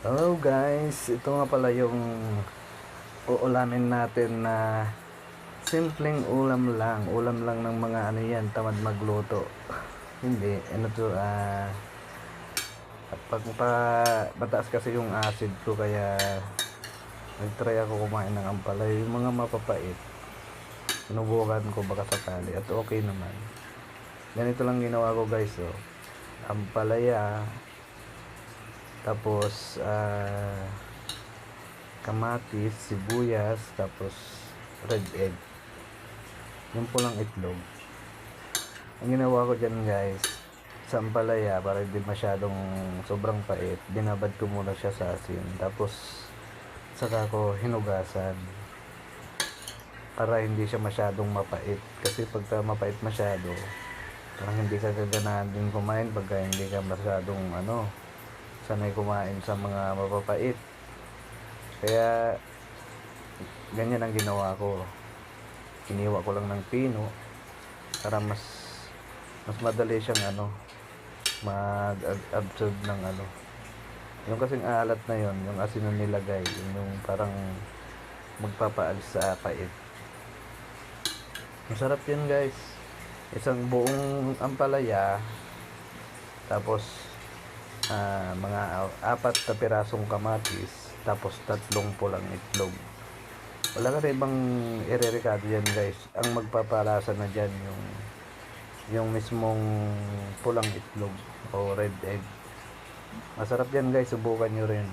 Hello guys, ito nga pala yung uulamin natin na simpleng ulam lang ng mga ano yan, tamad magluto. Hindi, ano to, mataas kasi yung acid ko kaya nagtry ako kumain ng ampalaya, yung mga mapapait. Sinubukan ko baka sakali at okay naman. Ganito lang ginawa ko guys, oh. Ampalaya, tapos kamatis, sibuyas, tapos red egg, yung pulang itlog. Ang ginawa ko dyan guys, sa ampalaya, para hindi masyadong sobrang pait, binabad ko muna siya sa asin, tapos saka ko hinugasan para hindi siya masyadong mapait, kasi pagka mapait masyado parang hindi ka gaganahan din kumain pagka hindi ka masyadong sanay kumain sa mga mapapait. Kaya ganyan ang ginawa ko, iniwa ko lang ng pino para mas madali siyang mag-absorb ng yung kasing alat na yon, yung asin na nilagay, yung parang magpapaalis sa pait. Masarap yun guys, isang buong ampalaya, tapos mga apat na pirasong kamatis, tapos tatlong pulang itlog. Wala ka na ibang irerekado yan guys, ang magpapalasa na dyan yung mismong pulang itlog o red egg. Masarap yan guys, subukan nyo rin.